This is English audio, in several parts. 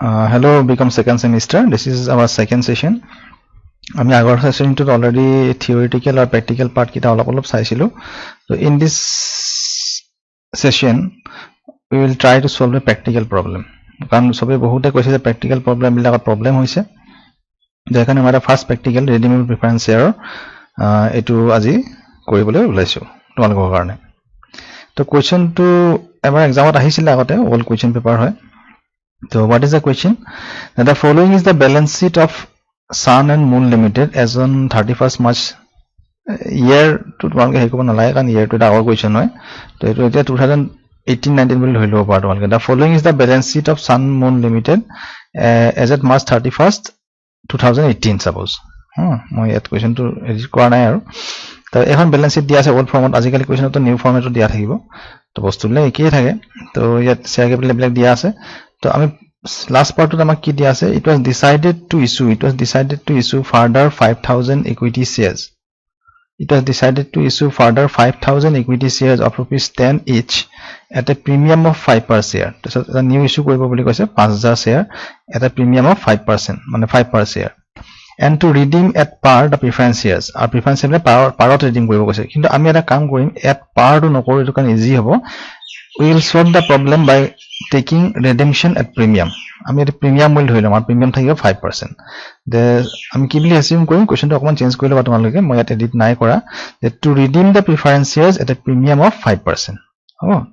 Hello, become second semester. This is our second session. আমি আগৰ সেশনটোত already theoretical আৰু practical part কিটা অলপ চাইছিলো. So in this session we will try to solve a practical problem. কাৰণ সবে বহুতে কৈছে যে practical problem বিলাকত problem হৈছে. যেখানে আমাৰ first practical redeemable preference share এটো আজি কৰিবলৈ ওলাইছো তোমালোকৰ কাৰণে. তো question টো এবাৰ এক্সামত আহিছিল আগতে all question paper হয়. So what is the question? Now the following is the balance sheet of Sun and Moon Limited as on 31st March year to তোমালোকে হেকব নালাগে কাৰণ year to এটা আগৰ question হয় তো এটো এতিয়া 2018-19 বুলি ধৰি লব পাৰো তোমালোকে the following is the balance sheet of Sun Moon Limited as at March 31st 2018 suppose মই এত question টো এডিট কৰা নাই আৰু তো এখন balance sheet দিয়া আছে old format আজিকালি question তো new format দিয়া থাকিব তো বস্তুবিলাক একেই থাকে তো ইয়াত share capital বিলাক দিয়া আছে তো আমি last part of কি দিয়া আছে it was decided to issue further 5000 equity shares. It was decided to issue further 5000 equity shares of rupees 10 each at a premium of 5 per share. So the new issue কৰিব বুলি কৈছে 5000 share at a premium of 5%, মানে 5 per share. And to redeem at par the preference shares. Our preference share পাৰত redeem কৰিব কৈছে কিন্তু আমি এটা কাম কৰিম at par টো নকৰো এটো কাৰণ ইজি হ'ব. We will solve the problem by taking redemption at premium. আমি এটা প্রিমিয়াম মূল্য ধৰিলো আমাৰ প্রিমিয়াম থাকিব 5%. দে আমি কি বুলি assume কৰিম কোৱেশ্চনটো অকমান চেঞ্জ কৰি লবা তোমালোকে মই ইয়াত এডিট নাই কৰা যে to redeem the preference shares at a premium of 5%.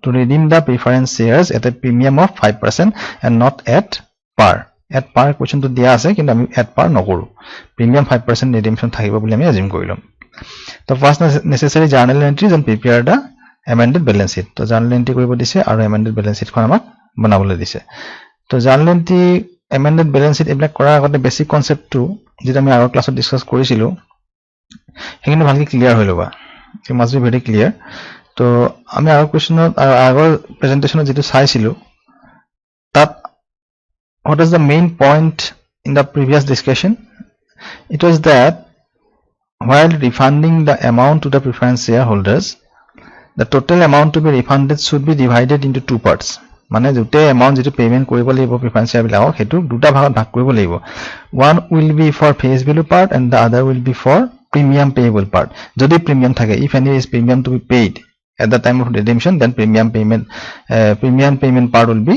To redeem the preference shares at a premium of 5% and not at par. At par কোৱেশ্চনটো দিয়া আছে কিন্তু আমি at par নকৰো প্রিমিয়াম 5% redemption থাকিব বুলি আমি assume কৰিলম তো first necessary journal entries and prepare the amended balance sheet. তো journal entry কৰিব দিছে আৰু amended balance sheet খন আমাক বনাবলৈ দিছে তো journal entry amended balance sheet এইবিলাক কৰাৰ আগতে বেসিক কনসেপ্টটো যেটা আমি আগৰ ক্লাছত ডিসকাস কৰিছিলো হেকিনে ভালকৈ ক্লিয়াৰ হৈ লবা it must be very clear. তো আমি আগৰ কোৱেশ্চনত আগৰ প্ৰেজেন্টেশনত যেটো চাইছিলো তাত what is the main point in the previous discussion? It was that while refunding the amount to the preference shareholders, the total amount to be refunded should be divided into two parts. মানে যেতে amount যেটো payment কৰিব লাগিব preference share বিলাকক হেতু দুটা ভাগত ভাগ কৰিব লাগিব one will be for face value part and the other will be for premium payable part. যদি premium থাকে if any is premium to be paid at the time of redemption then premium payment part will be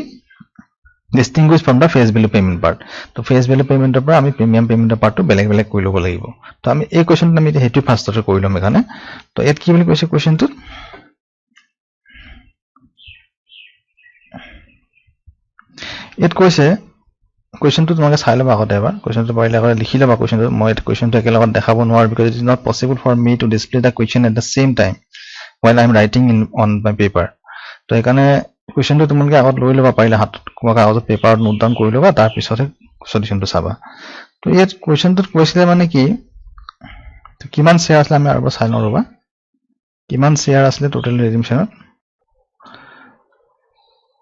distinguished from the face value payment part. তো face value payment পৰা আমি premium payment part টো বেলেগ বেলেগ কৰি লব লাগিব তো আমি এই কোৱেশ্চনটো আমি হেতু ফাৰ্ষ্টতে কৰি লম এখানে তো এত কি বুলি কৈছে কোৱেশ্চনটো এত কৈছে কোৱেশ্চনটো তোমাকে চাই লবা আগতে এবাৰ কোৱেশ্চনটো পাৰিলে আগতে লিখি লবা কোৱেশ্চনটো মই এটা কোৱেশ্চনটো একেলগত দেখাব নোৱাৰো because it is not possible for me to display the question at the same time while I am writing on my paper. তো এখানে কোৱেশ্চনটো তোমাকে আগত লৈ লবা পাৰিলে হাতত কোৱা আগত পেপাৰত নোট ডাউন কৰি লবা তাৰ পিছতে সলিউশনটো চাবা তো ইয়াত কোৱেশ্চনটো কৈছিলে মানে কি তো কিমান শেয়াৰ আছিল আমি আৰু চাই লওঁ ৰবা কিমান শেয়াৰ আছিল টোটাল ৰিডিমশনত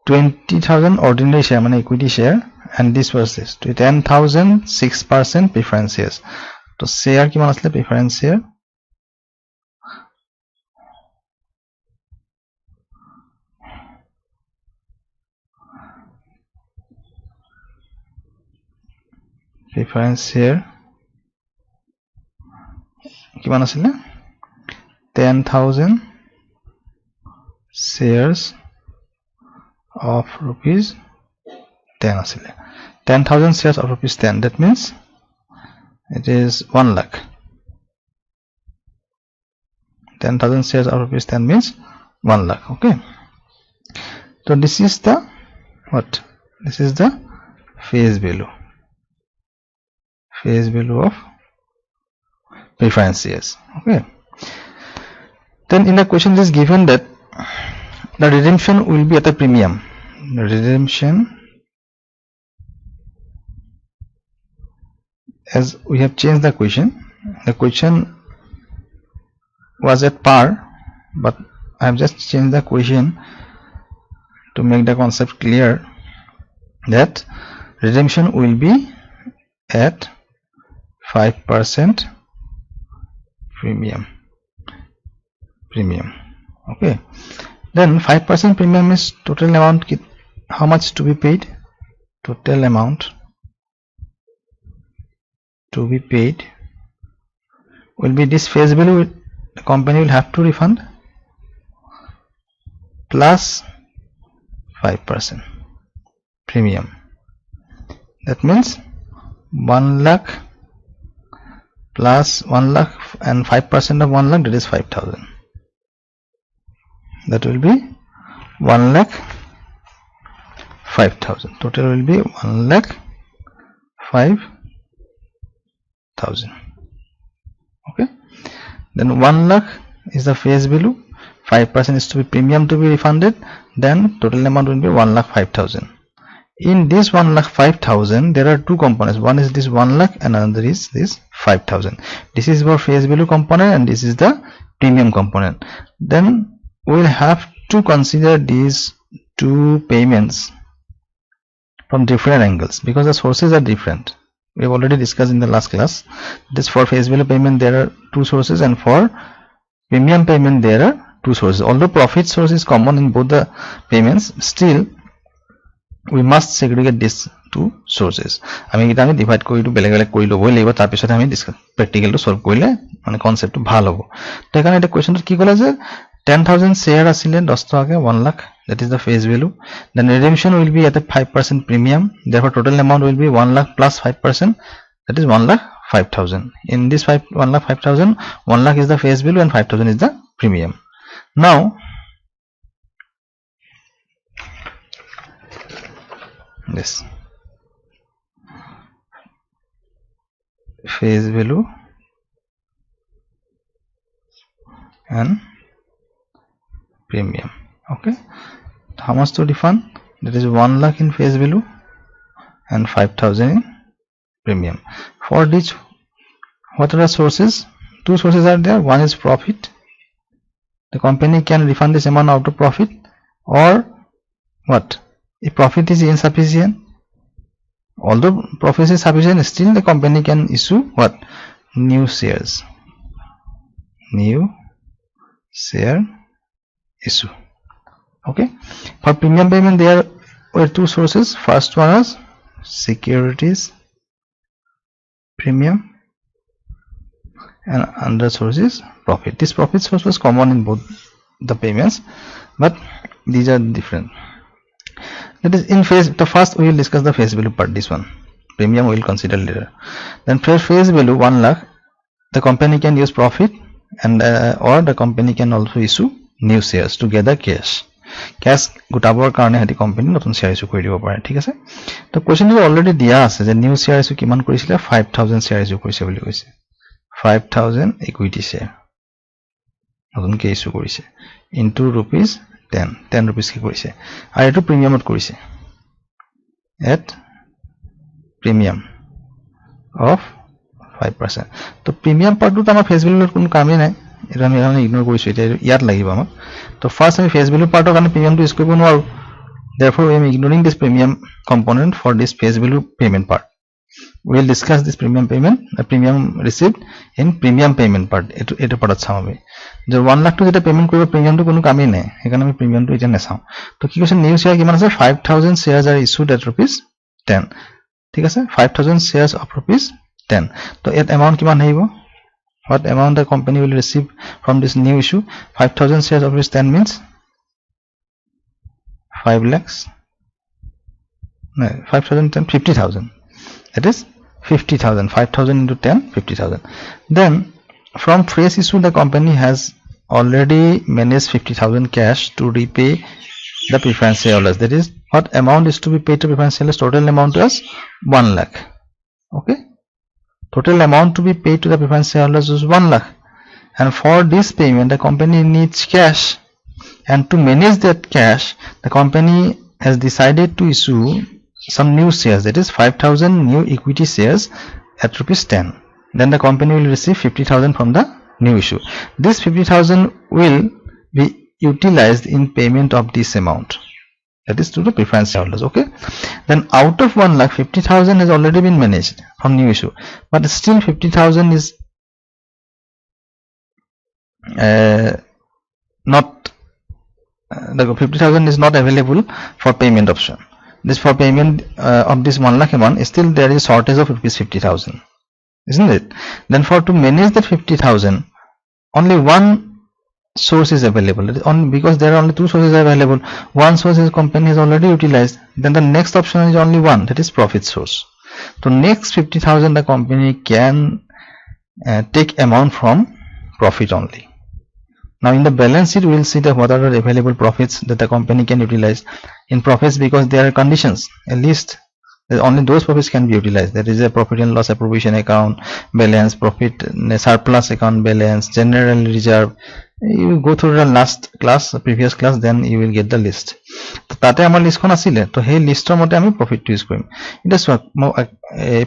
20,000 ordinary share মানে equity share and this was this 10,000 6% preference shares. তো share কিমান আছিল preference share কিমান আছিল 10,000 shares of rupees 10 asile 10,000 shares of rupees 10 that means it is 1 lakh 10,000 shares of rupees 10 means 1 lakh. Okay, so this is the what this is the face value of preference shares. Okay, then in the question it is given that the redemption will be at a premium. Redemption as we have changed the question was at par but I have just changed the question to make the concept clear that redemption will be at 5% premium. Okay, then 5% premium is total amount how much to be paid total amount to be paid will be this face value. The company will have to refund plus 5% premium. That means 1 lakh plus 1 lakh and 5% of 1 lakh, that is 5,000. That will be 1 lakh 5,000. Total will be 1 lakh 5,000. Okay. Then 1 lakh is the face value. 5% is to be premium to be refunded. Then total amount will be 1 lakh 5,000. In this 1 lakh 5,000, there are two components. One is this 1 lakh and another is this 5,000. This is our face value component and this is the premium component. Then we will have to consider these two payments from different angles because the sources are different. We have already discussed in the last class. This for face value payment there are two sources, and for premium payment there are two sources. Although profit source is common in both the payments, still we must segregate these two sources. I mean, it divide kori to beleg beleg kori lobo lebo tar pisot ami discuss practical to solve korile mane concept to bhal hobo. To ekhane eta question ki kole je 10,000 share asile 10 taka 1 lakh, that is the face value. Then redemption will be at a 5% premium, therefore total amount will be 1 lakh plus 5%, that is 1 lakh 5,000. In this 1 lakh 5,000, 1 lakh is the face value and 5,000 is the premium. Now this face value and premium. Okay, how much to refund? That is 1 lakh in face value and 5,000 in premium. For this, what are the sources? Two sources are there. One is profit. The company can refund this amount out of profit, or what? If profit is insufficient, although profit is sufficient, still the company can issue what? New shares. New share issue. Okay. For premium payment there were two sources. First one is securities premium and another source is profit. This profit source was common in both the payments, but these are different. That is in phase. The first we will discuss the face value part. This one premium we will consider later. Then for face value 1 lakh, the company can use profit and or the company can also issue new shares together cash গোটাবৰ কাৰণে হেতি company নতুন share issue কৰি দিব পাৰে ঠিক আছে তো question already দিয়া আছে যে নিউ শেয়াৰ ইস্যু কিমান কৰিছিলে 5000 শেয়াৰ ইস্যু কৰিছে বুলি কৈছে 5000 ইকুইটি শেয়াৰ নতুন কে ইস্যু কৰিছে ইনটু rupees 10 rupees কি কৰিছে আৰু এটো প্ৰিমিয়ামত কৰিছে at premium of 5%. তো প্রিমিয়াম পার্টটো আমার ফেস ভ্যালুর কোনো কামই নাই এটা আমি এখানে ইগনোর কৰিছো এটা ইয়াত লাগিব আমাক তো ফার্স্ট আমি ফেস ভ্যালু পার্টৰ কাৰণে প্রিমিয়ামটো ইউজ কৰিব নোৱাৰো therefore we are ignoring this premium component for this face value payment part. We will discuss this premium payment premium received in premium payment part এটা পার্টত চাম আমি যে 1 লাখ টু যেটা পেমেন্ট কৰিব প্রিমিয়ামটো কোনো কামই নাই সেইকাৰণে আমি প্রিমিয়ামটো এটা নেচাও তো কি কৈছে নিউ শেয়াৰ কিমান আছে 5000 shares are issued at rupees 10 ঠিক আছে 5000 shares of rupees 10 so at amount kiman haibo what amount the company will receive from this new issue 5000 shares of rupees 10 means 5 lakhs no 5000 50000 that is 50000 5000 into 10 50000 then from fresh issue the company has already managed 50000 cash to repay the preference shareholders that is what amount is to be paid to preference shareholders total amount is 1 lakh okay total amount to be paid to the preference shareholders is 1 lakh and for this payment the company needs cash and to manage that cash the company has decided to issue some new shares that is 5000 new equity shares at rupees 10 then the company will receive 50000 from the new issue this 50000 will be utilized in payment of this amount that is to the preference shareholders okay then out of 1 lakh 50000 has already been managed from new issue but still 50000 is not the 50000 is not available for payment option this for payment of this 1 lakh amount, still there is shortage of rupees 50,000, isn't it? Then for to manage that 50,000, only one source is available. Only because there are only two sources available. One source is company has already utilized. Then the next option is only one, that is profit source. So next 50,000 the company can take amount from profit only. Now in the balance sheet we will see that what are the available profits that the company can utilize. In profits, because there are conditions, at least only those profits can be utilized. There is a profit and loss appropriation account balance, profit surplus account balance, general reserve. You go through the last class, previous class, then you will get the list. তাতে আমাৰ লিষ্টখন আছিলে, তো সেই লিষ্টৰ মতে আমি প্ৰফিটটো ইউজ কৰিম। এতিয়া চোৱা,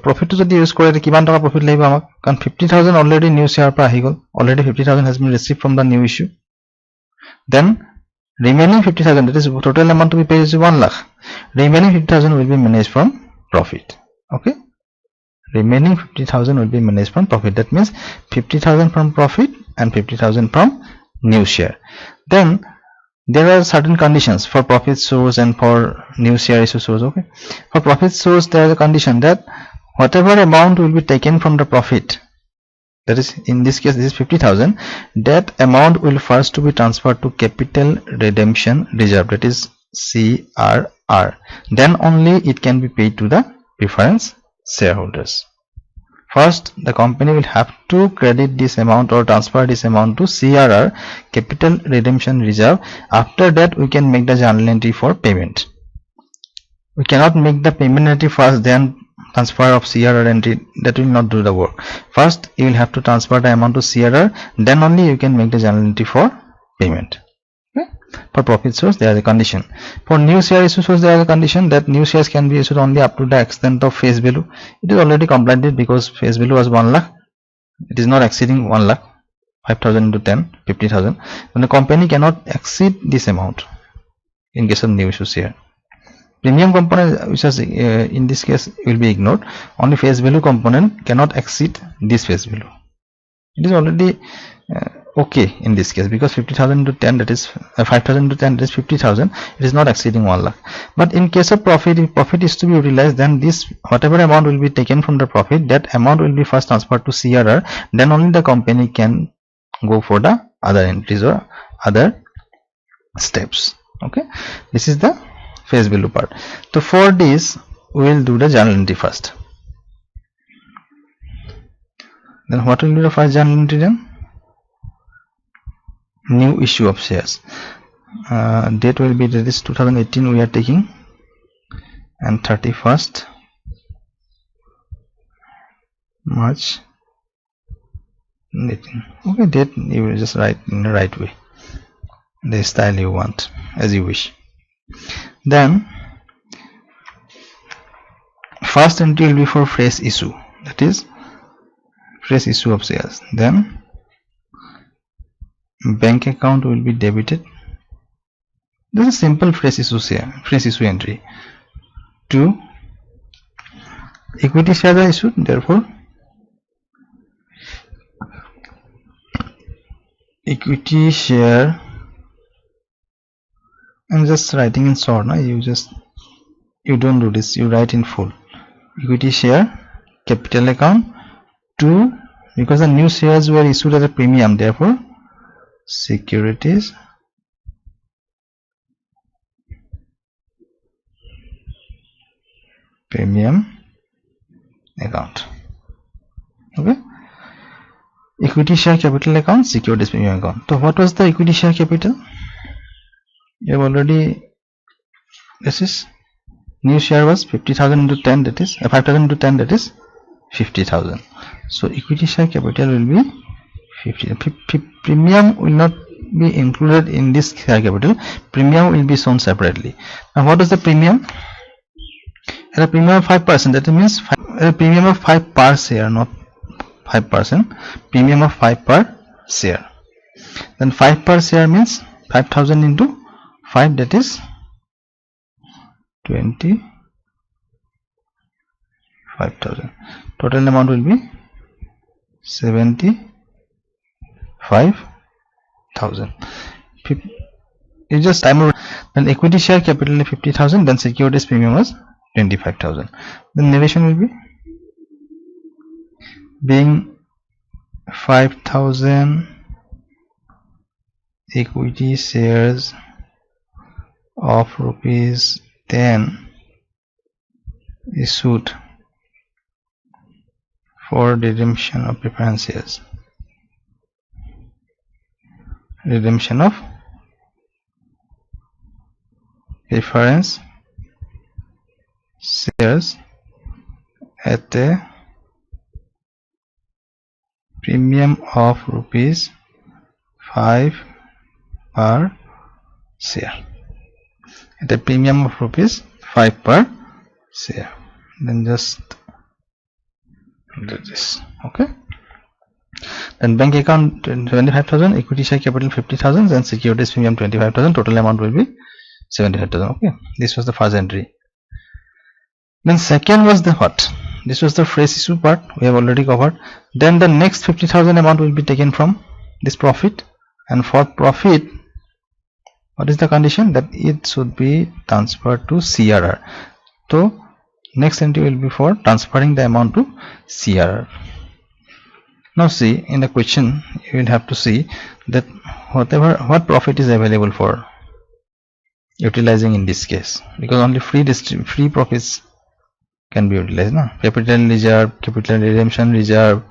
প্ৰফিটটো যদি ইউজ কৰে কিমান টকা প্ৰফিট লাগিব আমাক, কাৰণ 50,000 অলৰেডি নিউ শ্বেয়াৰ পৰা আহি গ'ল, already 50,000 has been received from the new issue. Then remaining 50,000, that is total amount to be paid is 1 lakh. Remaining 50,000 will be managed from profit. Okay, remaining 50,000 will be managed from profit. That means 50,000 from profit and 50,000 from new share. Then there are certain conditions for profit source and for new share issue source. Okay, for profit source there is a condition that whatever amount will be taken from the profit, that is in this case this is 50,000, that amount will first to be transferred to capital redemption reserve, that is CRR. Then only it can be paid to the preference shareholders. First the company will have to credit this amount or transfer this amount to CRR, capital redemption reserve. After that we can make the journal entry for payment. We cannot make the payment entry first then transfer of CRR entry, that will not do the work. First you will have to transfer the amount to CRR, then only you can make the journal entry for payment. Okay? For profit source there is a condition. For new share issue source there is a condition that new shares can be issued only up to the extent of face value. It is already complied with because face value was 1 lakh. It is not exceeding 1 lakh. 5,000 into 10, 50,000. When the company cannot exceed this amount in case of new issue share. Premium component, which is in this case will be ignored. Only face value component cannot exceed this face value. It is already okay in this case because 50,000 into 10, that is 5,000 into 10, that is 50,000. It is not exceeding 1 lakh. But in case of profit, if profit is to be utilized, then this whatever amount will be taken from the profit, that amount will be first transferred to CRR. Then only the company can go for the other entries or other steps. Okay, this is the face value part. So for this we will do the journal entry first. Then what will be the first journal entry then? New issue of shares. Date will be, that is 2018 we are taking, and 31st March 18. Okay, date you will just write in the right way, the style you want, as you wish. Then first entry will be for fresh issue, that is fresh issue of shares. Then bank account will be debited. This is simple fresh issue share, fresh issue entry. 2, equity shares are issued, therefore equity share. I'm just writing in short now, you don't do this, you write in full. Equity share, capital account. 2, because the new shares were issued at a premium, therefore securities premium account. Okay, equity share capital account, securities premium account. So what was the equity share capital? You have already, this is new share was 50,000 into 10, that is 5,000 into 10, that is 50,000. So equity share capital will be 50. Premium will not be included in this share capital. Premium will be shown separately. Now what is the premium? At a premium of 5%, that means a premium of 5 per share, not 5%. Premium of 5 per share. Then 5 per share means 5,000 into 5, that is 25,000. Total amount will be 75,000. You just time Then equity share capital 50,000, then securities premium was 25,000. The narration will be being 5,000 equity shares of rupees 10 issued for redemption of preference shares. Redemption of preference shares at a premium of rupees 5 per share. At a premium of rupees 5 per share. Then just do this. Okay. Then bank account 25,000, equity share capital 50,000, then securities premium 25,000. Total amount will be 75,000. Okay. This was the first entry. Then second was the what? This was the fresh issue part. We have already covered. Then the next 50,000 amount will be taken from this profit, and for profit, what is the condition? That it should be transferred to CRR. So next entry will be for transferring the amount to CRR. Now see, in the question you will have to see that what profit is available for utilizing in this case, because only free profits can be utilized. No? Capital reserve, capital redemption reserve,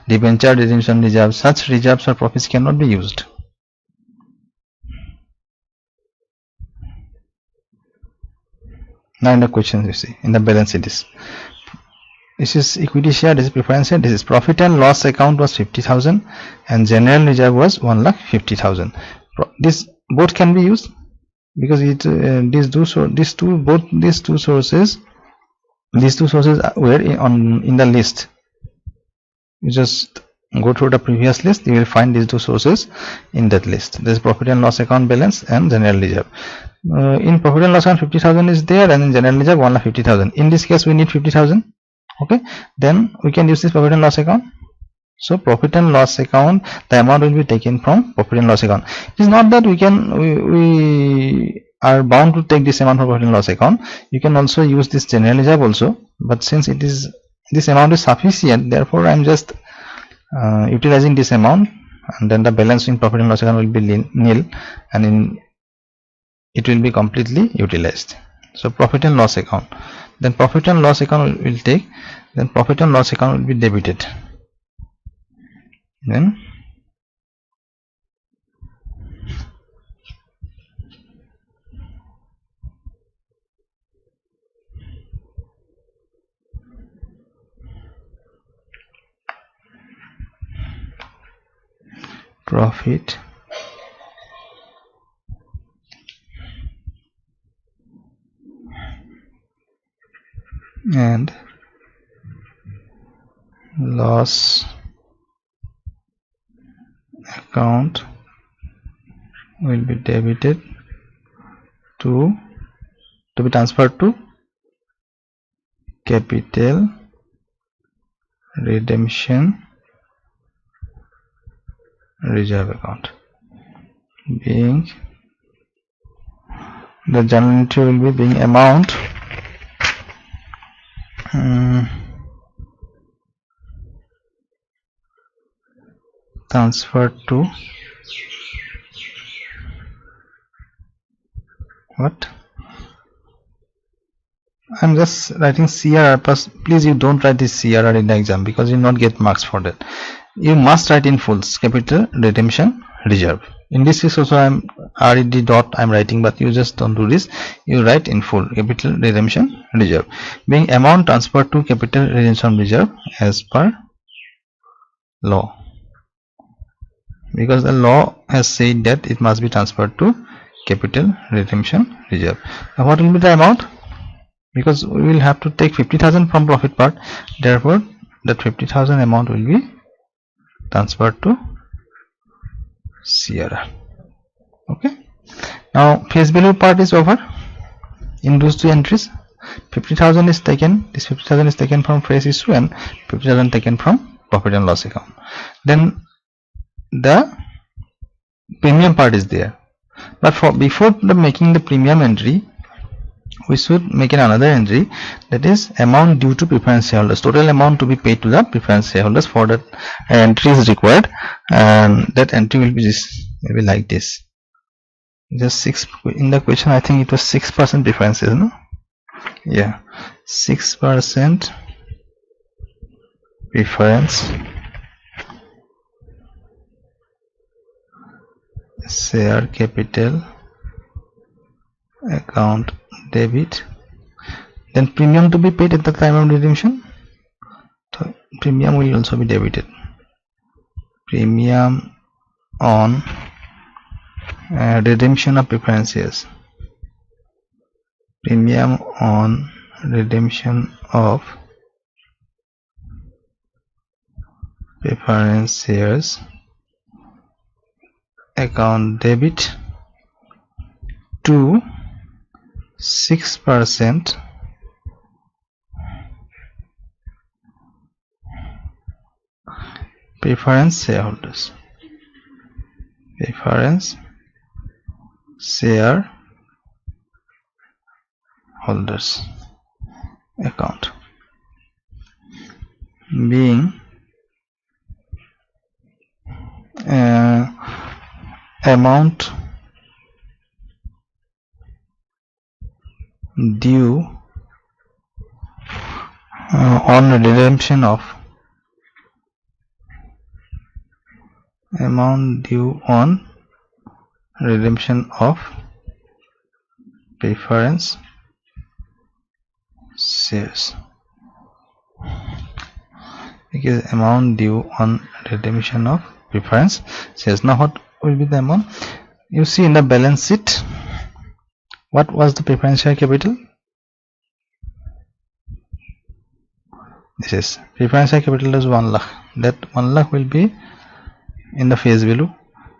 debenture redemption reserve, such reserves or profits cannot be used. Now in the question you see, in the balance sheet this is equity share, this is preference share, this is profit and loss account was 50,000 and general reserve was 1,50,000. This both can be used because these two sources were in the list. You just go through the previous list, you will find these two sources in that list. There is profit and loss account balance and general reserve. In profit and loss account 50,000 is there, and in general reserve 1,50,000. In this case we need 50,000. Okay, then we can use this profit and loss account. So profit and loss account, the amount will be taken from profit and loss account. It is not that we are bound to take this amount from profit and loss account. You can also use this general reserve also, but since this amount is sufficient, therefore I am just utilizing this amount, and then the balance in profit and loss account will be nil, and it will be completely utilized. So profit and loss account, then profit and loss account will take, then profit and loss account will be debited. Then profit and loss account will be debited to be transferred to capital redemption reserve account, being the journal entry will be being amount transferred to what? I'm just writing CRR, plus please you don't write this CRR in the exam because you will not get marks for that. You must write in full capital redemption reserve. In this case also I'm RED dot I'm writing, but you just don't do this. You write in full capital redemption reserve, being amount transferred to capital redemption reserve as per law, because the law has said that it must be transferred to capital redemption reserve. Now what will be the amount? Because we will have to take 50,000 from profit part, therefore that 50,000 amount will be transferred to CRR. Okay, now face value part is over. In those two entries 50,000 is taken, this 50,000 is taken from fresh issue and 50,000 taken from profit and loss account. Then the premium part is there. But for before making the premium entry, we should make another entry, that is amount due to preference shareholders. Total amount to be paid to the preference shareholders. For that entry is required, and that entry will be like this. Just 6 in the question. I think it was 6% preferences, no? Yeah, 6% preference share capital account debit. Then premium to be paid at the time of redemption. So premium will also be debited. Premium on redemption of preference shares. Premium on redemption of preference shares account debit to 6% preference shareholders. Preference share holders account being amount due on redemption of preference shares. Because amount due on redemption of preference shares. Now what will be the amount? You see in the balance sheet, what was the preference share capital? This is preference share capital is 1 lakh. That 1 lakh will be in the face value,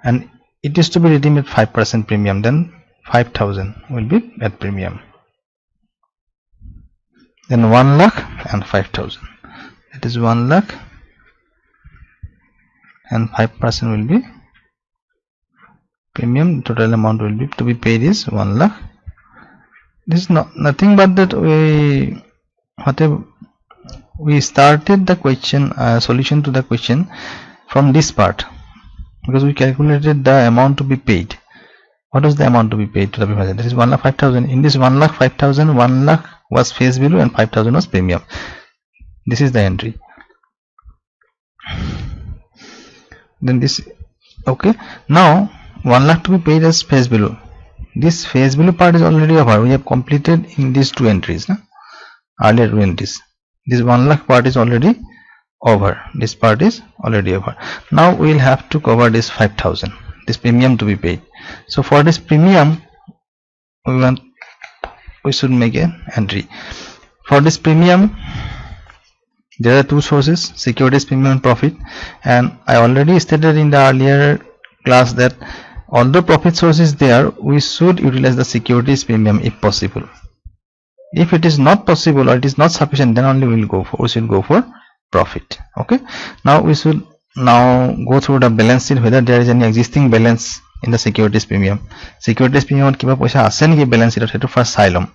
and it is to be redeemed at 5% premium. Then 5,000 will be at premium. Then 1 lakh and 5,000. It is 1 lakh and 5% will be premium. Total amount will be to be paid is 1 lakh. This is nothing but that we started the question solution to the question from this part, because we calculated the amount to be paid. What is the amount to be paid to the preference? This is 1 lakh 5,000. In this 1 lakh 5,000, 1 lakh was face value and 5,000 was premium. This is the entry. Then this, okay. Now 1 lakh to be paid as face value. This face value part is already over. We have completed in these two entries, earlier two entries. This 1 lakh part is already over. This part is already over. Now we will have to cover this 5,000, this premium to be paid. So for this premium, we should make an entry. For this premium, there are two sources: securities premium and profit. And I already stated in the earlier class that although profit source is there, we should utilize the securities premium if possible. If it is not possible or it is not sufficient, then only we should go for profit. Okay. Now we should go through the balance sheet, whether there is any existing balance in the securities premium. Securities premium kiba paisa ase niki balance sheet hetu first চাই লম,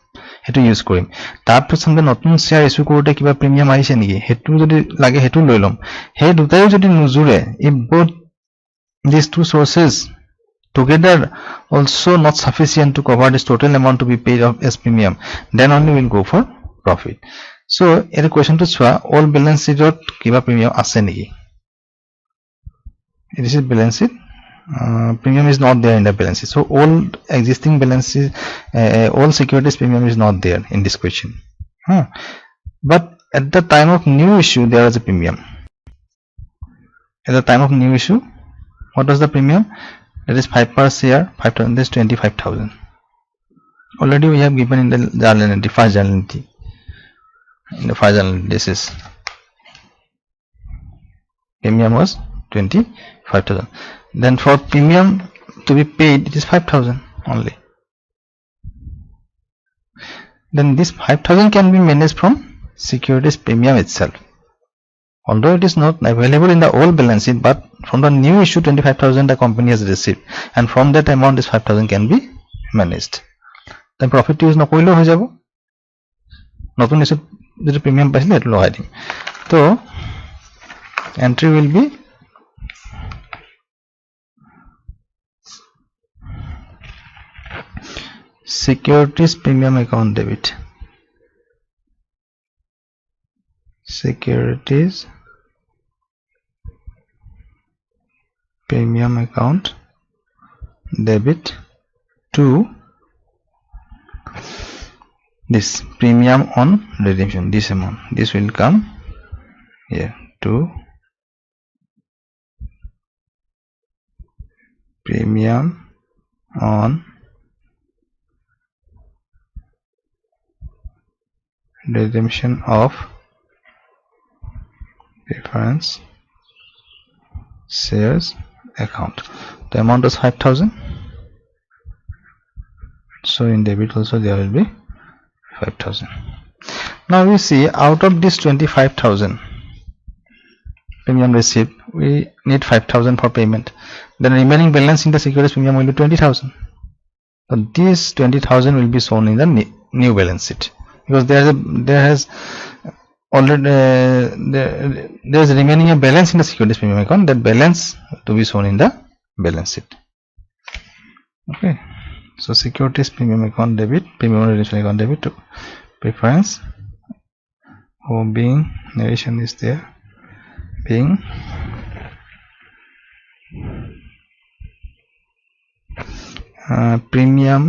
হেতু use কৰিম। তাৰ পিছত নতুন share issue কৰোতে কিবা premium আহিছে নেকি হেতু যদি লাগে হেতু লৈ লম। হে দুটাই যদি নুজুৰে, if both these two sources together also not sufficient to cover this total amount to be paid of as premium, then only we'll go for profit. So in the question to chua, all balance sheet kiba premium ase niki? This is balance sheet. Premium is not there in the balance sheet. So all existing balances, all securities premium is not there in this question. But at the time of new issue, there is a premium. At the time of new issue, what was the premium? That is 5 per share, 5,000, this 25,000. Already we have given in the journal entry, first journal entry. In the first journal, this is premium was 25,000. Then for premium to be paid, it is 5,000 only. Then this 5,000 can be managed from securities premium itself. although it is not available in the old balance sheet, but from the new issue 25,000 the company has received, and from that amount this 5,000 can be managed. Then profit use নকৰিলেও হৈ যাব, নতুন ইস্যুত যেটো premium পাইছিলে এটো লগাই দিম. তো entry will be securities premium account debit. Securities premium account debit to this premium on redemption. This amount, this will come here to premium on redemption of preference shares account. The amount is 5,000, so in debit also there will be 5,000. Now we see out of this 25,000 premium received, we need 5,000 for payment. The remaining balance in the securities premium will be 20,000. So this 20,000 will be shown in the new balance sheet, because there has already there is remaining a balance in the securities premium account. That balance to be shown in the balance sheet. Okay, so securities premium account debit, premium redemption account debit to preference. Oh, being narration is there, being premium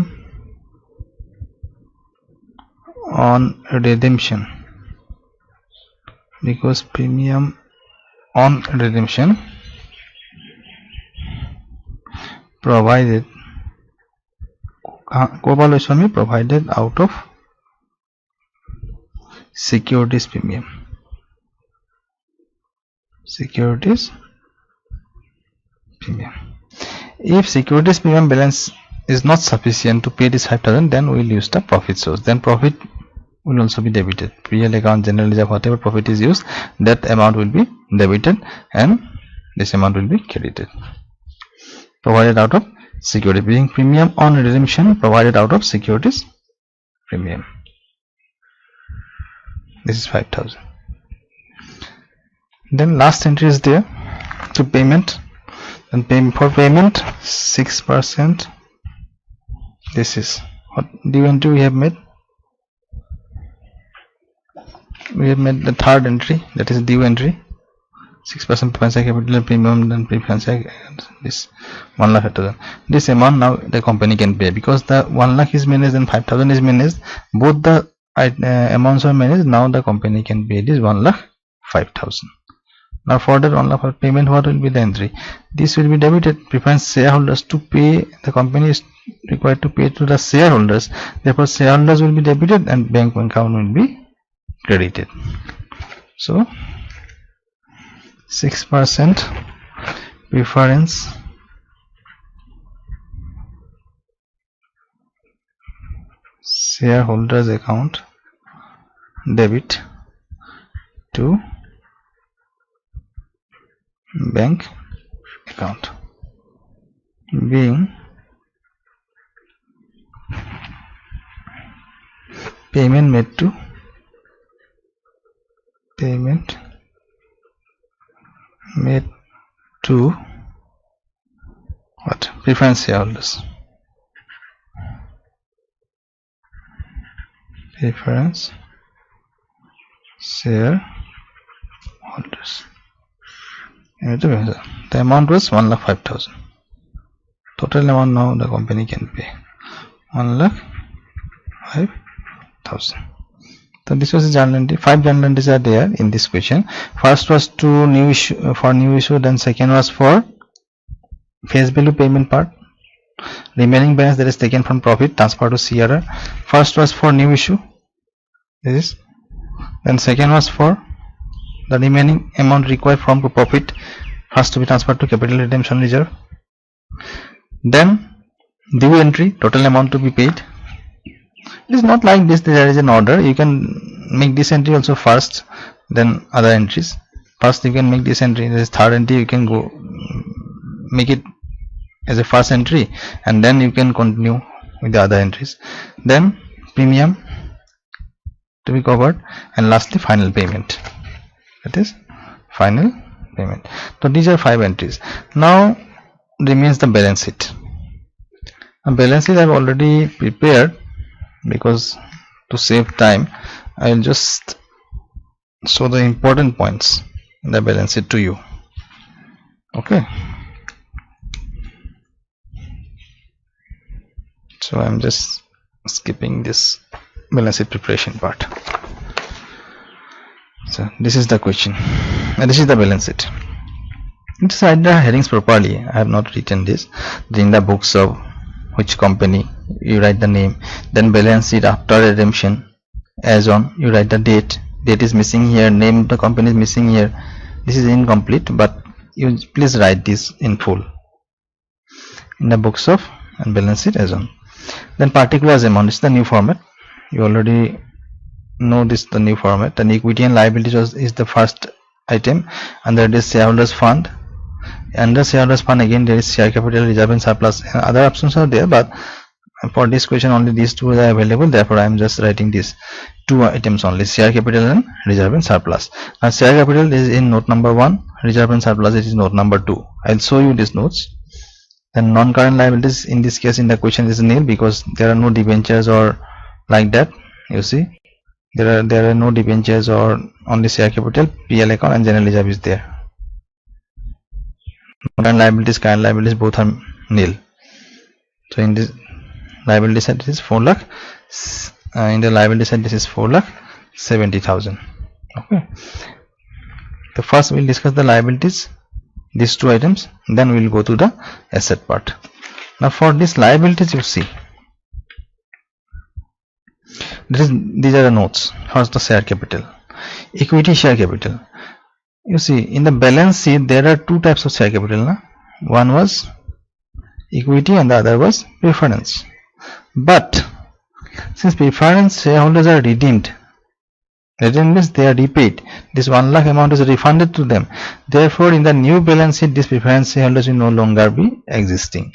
on redemption, because premium on redemption provided provided out of securities premium. Securities premium. If securities premium balance is not sufficient to pay this 5,000, then we will use the profit source. Then profit will also be debited. PL account, general reserve, whatever profit is used, that amount will be debited and this amount will be credited. Provided out of security, being premium on redemption provided out of securities premium. This is 5,000. Then last entry is there to payment. And for payment 6%. This is what due entry we have made. We have made the third entry, that is due entry. 6% preference capital premium, then preference this 1,00,000. This amount now the company can pay, because the 1,00,000 is managed and 5,000 is managed. Both the amounts are managed. Now the company can pay this 1,05,000. Now for that 1,00,000 payment, what will be the entry? This will be debited. Preference shareholders to pay, the company is required to pay to the shareholders. Therefore shareholders will be debited and bank account will be credited. So 6% preference shareholders account debit to bank account, being payment made to what? Preference shareholders. Preference shareholders. The amount was 1,05,000. Total amount now the company can pay 1,05,000. So this was a journal entry. 5 journal entries are there in this question. First was to new issue, for new issue. Then second was for face value payment part. Remaining balance that is taken from profit transfer to CRR. First was for new issue. This is. Then second was for the remaining amount required from profit has to be transferred to capital redemption reserve. Then due entry, total amount to be paid. It is not like this, there is an order. You can make this entry also first, then other entries. First you can make this entry, this third entry you can go make it as a first entry, and then you can continue with the other entries. Then premium to be covered, and lastly final payment, that is final payment. So these are 5 entries. Now remains the balance sheet. A balance sheet I have already prepared, because to save time I will just show the important points in the balance sheet to you. Okay, so I'm just skipping this balance sheet preparation part. So this is the question, and this is the balance sheet. Let's write the headings properly. I have not written this. In the books of which company, you write the name. Then balance sheet after redemption, as on, you write the date. Date is missing here, name of the company is missing here. This is incomplete, but you please write this in full in the books of and balance sheet as on. Then particulars amount is the new format. You already know this, the new format. And equity and liabilities is the first item, and there is shareholders fund. Under shareholders fund, again there is share capital, reserve and surplus, and other options are there, but for this question only these two are available, therefore I am just writing these 2 items only, share capital and reserve and surplus. Now share capital is in note number 1, reserve and surplus it is note number 2. I'll show you these notes. Then non-current liabilities, in this case in the question is nil, because there are no debentures or like that. You see, there are no debentures or only share capital, PL account and general reserve is there. Non-current liabilities, current liabilities both are nil. So in this liability side this is 4 lakh, in the liability side this is 4,70,000. Okay, so first we'll discuss the liabilities, these 2 items, then we will go to the asset part. Now for this liabilities, you see these are the notes. First the share capital, equity share capital. You see in the balance sheet there are 2 types of share capital, na? One was equity and the other was preference. But since preference shareholders are redeemed means they are repaid, this 1 lakh amount is refunded to them. Therefore in the new balance sheet this preference shareholders will no longer be existing.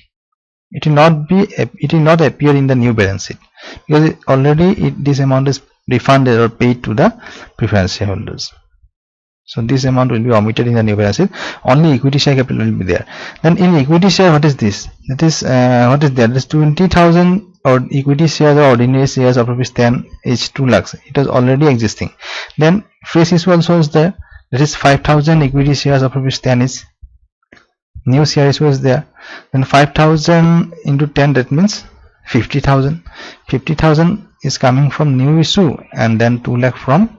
It will not appear in the new balance sheet, because this amount is refunded or paid to the preference shareholders. So this amount will be omitted in the new balance sheet. Only equity share capital will be there. Then in equity share, what is this? That is what is there? This 20,000 or equity shares or ordinary shares of rupees 10 each 2 lakhs. It was already existing. Then fresh issue also is there. That is 5,000 equity shares of rupees 10 each. New share issue is there. Then 5,000 into 10, that means 50,000. 50,000 is coming from new issue, and then 2 lakh from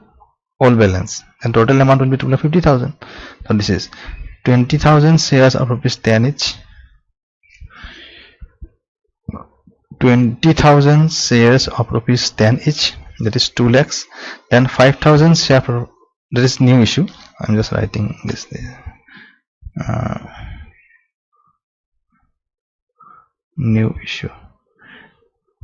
old balance, and total amount will be 2,50,000. So this is 20,000 shares of rupees 10 each. 20,000 shares of rupees 10 each, that is 2 lakhs. Then 5,000 share for, that is new issue. I'm just writing this new issue.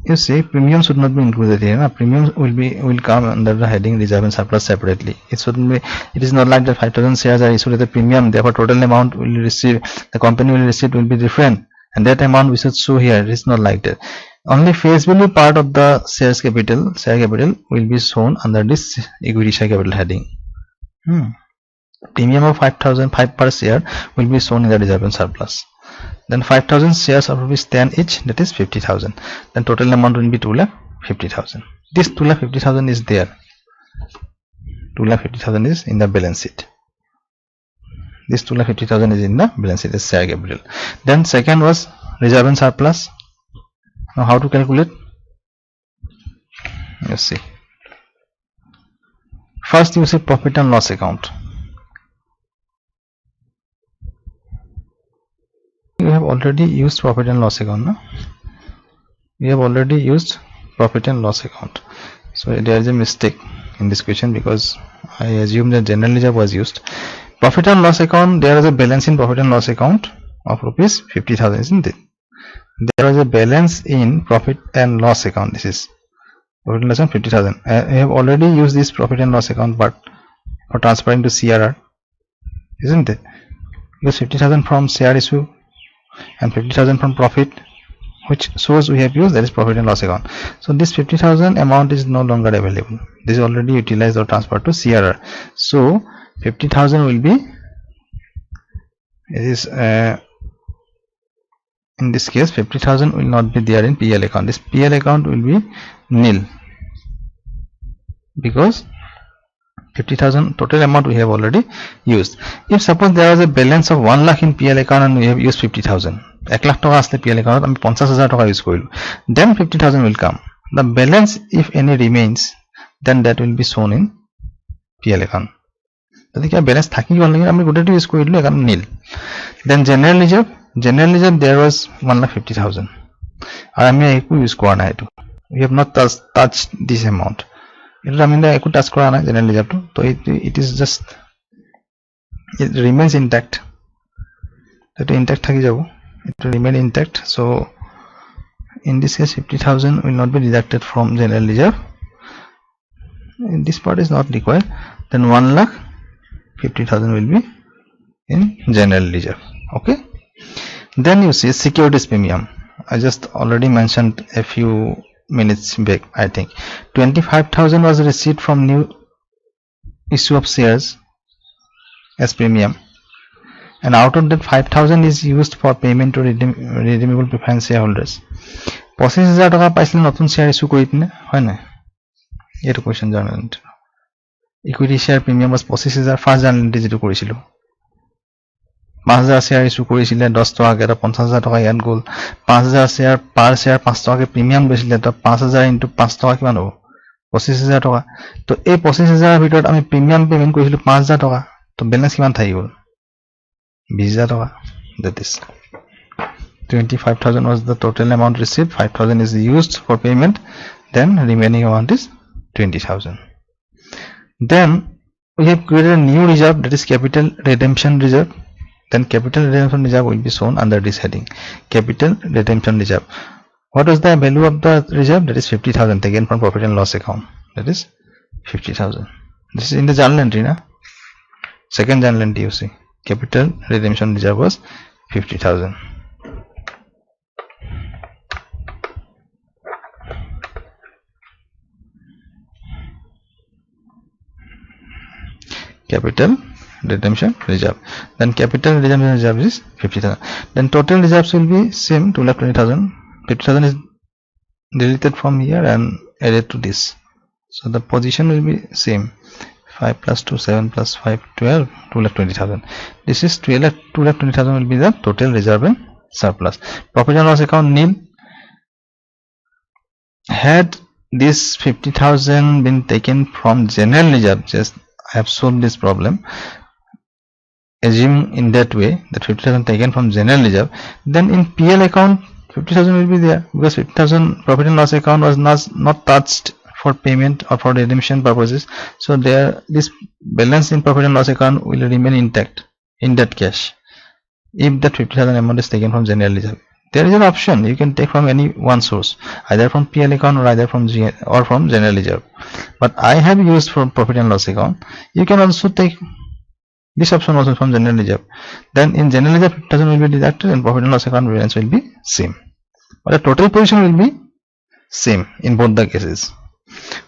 You see, premium should not be included here. Na? Premium will come under the heading reserve and surplus separately. It shouldn't be. It is not like that 5,000 shares are issued at a premium. Therefore, total amount will receive, the company will receive will be different, and that amount we should show here. It is not like that. Only face value part of the share capital will be shown under this equity share capital heading. Premium of 5,000 per share will be shown in the reserve and surplus. Then 5,000 shares of rupees 10 each, that is 50,000. Then total amount will be 2,50,000. This 2,50,000 is there. 2,50,000 is in the balance sheet. This 2,50,000 is in the balance sheet as share capital. Then second was reserve and surplus. Now how to calculate? You see. First you see profit and loss account. We have already used profit and loss account. No? We have already used profit and loss account. So there is a mistake in this question, because I assume that general reserve was used. Profit and loss account, there is a balance in profit and loss account of rupees 50,000, isn't it? There was a balance in profit and loss account. This is profit and loss account 50,000. I have already used this profit and loss account part for transferring to CRR. isn't it? Because 50,000 from share issue and 50,000 from profit. Which source we have used? That is profit and loss account. So this 50,000 amount is no longer available. This is already utilized or transferred to CRR. So 50,000 will be, it is in this case 50,000 will not be there in PL account. This PL account will be nil because 50,000 total amount we have already used. If suppose there was a balance of 1 lakh in PL account and we have used 50,000, 1 lakh taka asle PL account ami 50,000 taka use korilu, then 50,000 will come. The balance if any remains, then that will be shown in PL account. Tadi kya balance thaki gol ami goteto use korilu ekan nil. Then general reserve there was 1,50,000 aru ami eku use kora nai etu. We have not touched this amount. It touch kora general reserve to, so it is just, it remains intact. That intact thaki jabo, it will remain intact. So in this case 50,000 will not be deducted from general reserve. This part is not required. Then 1,50,000 will be in general reserve. Okay. Then you see securities premium. I just already mentioned a few minutes back. I think 25,000 was received from new issue of shares as premium, and out of that 5,000 is used for payment to redeemable preference shareholders. 25,000 taka paisile notun share issue kori pine hoy na eto question journal equity share premium was 25,000 first journal jetu korisilu 5,000 share issue korisile 10 taka ke 50,000 taka yan gol 5,000 share per share 5 taka ke premium besile to 5,000 into 5 taka kiman hobo 25,000 taka. To ei 25,000 bhitorot ami premium payment korisilu 5,000 taka, to balance kiman thaki gol 20,000 taka. That is 25,000 was the total amount received, 5,000 is used for payment, then remaining amount is 20,000. Then we have created a new reserve, that is capital redemption reserve. Then capital redemption reserve will be shown under this heading, capital redemption reserve. What was the value of the reserve? That is 50,000 taken from profit and loss account. That is 50,000. This is in the journal entry, na? Second journal entry you see. Capital redemption reserve was 50,000. Capital redemption reserve. Then capital redemption reserve is 50,000. Then total reserves will be same, 2,20,000. 50,000 is deleted from here and added to this. So the position will be same. 5 plus 2, 7 plus 5, 12, 2,20,000. This is 2,20,000 will be the total reserve and surplus. Profit and loss account nil. Had this 50,000 been taken from general reserve, just I have solved this problem. Assume in that way that 50,000 taken from general reserve, then in PL account 50,000 will be there, because 50,000 profit and loss account was not touched for payment or for redemption purposes. So there, this balance in profit and loss account will remain intact in that cash if that 50,000 amount is taken from general reserve. There is an option, you can take from any one source, either from PL account or either from general reserve. But I have used from profit and loss account. You can also take this option also from general reserve. Then in general reserve 50,000 will be deducted and profit and loss account variance will be same. But the total position will be same in both the cases.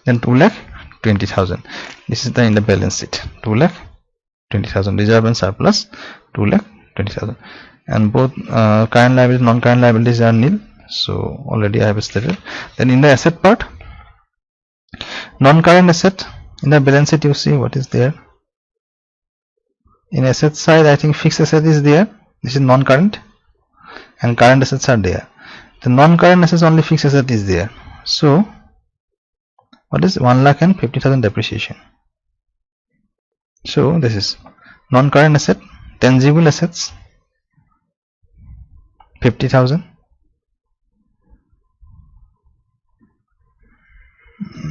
Then 2,20,000. This is in the balance sheet. 2,20,000 reserve and surplus 2,20,000. And both current liabilities, non-current liabilities are nil. So already I have stated. Then in the asset part, non-current asset, in the balance sheet you see what is there. In asset side, I think fixed asset is there. This is non-current, and current assets are there. The non-current assets, only fixed asset is there. So what is 1,50,000 depreciation? So this is non-current asset. Tangible assets 50,000.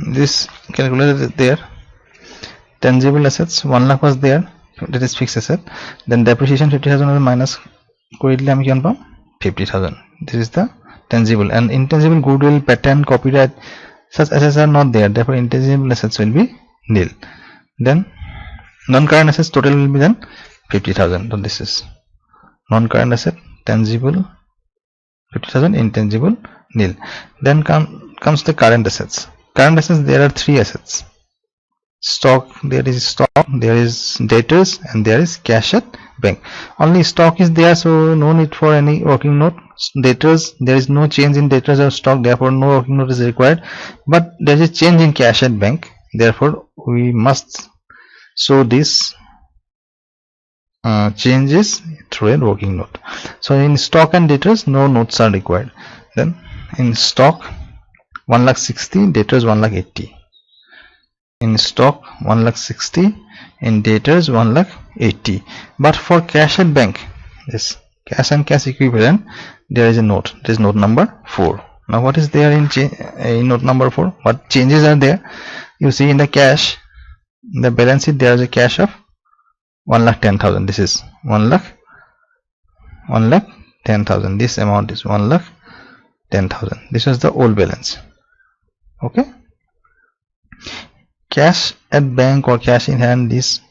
This calculated there. Tangible assets 1 lakh was there, that is fixed asset. Then depreciation 50,000 was minus 50,000. This is the tangible. And intangible, goodwill, patent, copyright, such assets are not there, therefore intangible assets will be nil. Then non-current assets total will be then 50,000. So this is non-current asset, tangible 50,000, intangible nil. Then comes the current assets. Current assets, there are three assets. Stock, there is debtors, and there is cash at bank. Only stock is there, so no need for any working note. Debtors, there is no change in debtors or stock, therefore no working note is required. But there is a change in cash at bank, therefore we must show this changes through a working note. So in stock and debtors, no notes are required. Then in stock 1,60,000, debtors 1,80,000. In stock 1,60,000, in debtors 1,80,000. But for cash at bank, this cash and cash equivalent, there is a note. It is note number 4. Now what is there in note number 4? What changes are there? You see in the cash, in the balance sheet, there is a cash of 1,10,000. This is 1,10,000. This amount is 1,10,000. This was the old balance. Okay. Cash at bank or cash in hand, these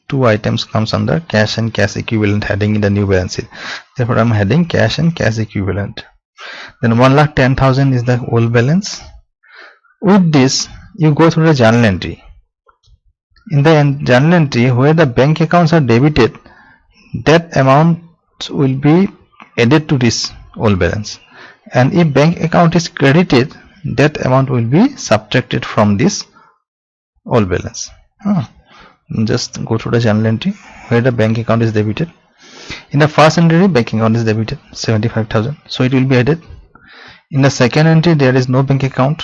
two items comes under cash and cash equivalent heading in the new balance sheet. Therefore, I am heading cash and cash equivalent. Then 1,10,000 is the old balance. With this, you go through the journal entry. In the journal entry, where the bank accounts are debited, that amount will be added to this old balance. And if bank account is credited, that amount will be subtracted from this old balance. Just go through the journal entry where the bank account is debited. In the first entry, bank account is debited 75,000, so it will be added. In the second entry, there is no bank account,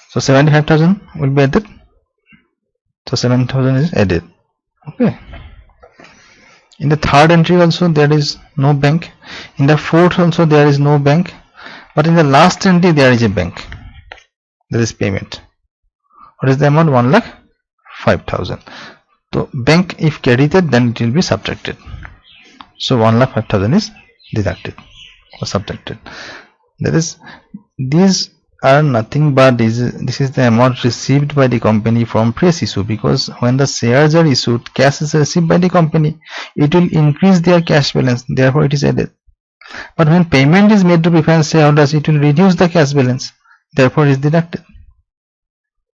so 75,000 will be added. So 7,000 is added. Okay. In the third entry also there is no bank. In the fourth also there is no bank. But in the last entry there is a bank. There is payment. What is the amount? 1,05,000. So bank, if credited, then it will be subtracted. So 1,05,000 is deducted or subtracted. That is, these are nothing but this is the amount received by the company from fresh issue, because when the shares are issued, cash is received by the company, it will increase their cash balance, therefore it is added. But when payment is made to preference shareholders, it will reduce the cash balance, therefore it is deducted.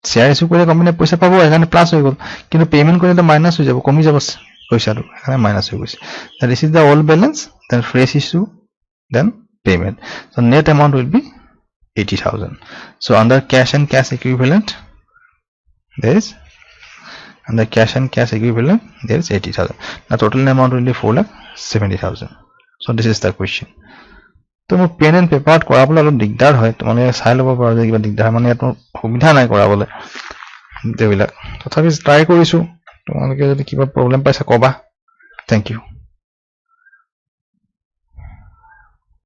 Share issue করে company পয়সা পাবো, এখানে plus হয়ে গেল, কিন্তু payment করে তো minus হয়ে যাবে, কমে যাবে পয়সাটা, এখানে মাইনাস হয়ে গেছে। This is the old balance, then fresh issue, then payment. So net amount will be 80,000. So under cash and cash equivalent, there is under cash and cash equivalent there is 80,000. Now total amount will be 4,70,000. So this is the question. তো মোৰ pen and পেপাৰত কৰাবলৈ অলপ দিগদাৰ হয়, তোমালোকে চাই ল'ব পাৰা যে কিবা দিগদাৰ মানে ইয়াত মোৰ সুবিধা নাই কৰাবলৈ এইবিলাক, তথাপি ট্ৰাই কৰিছোঁ। তোমালোকে যদি কিবা প্ৰব্লেম পাইছা ক'বা। Thank you.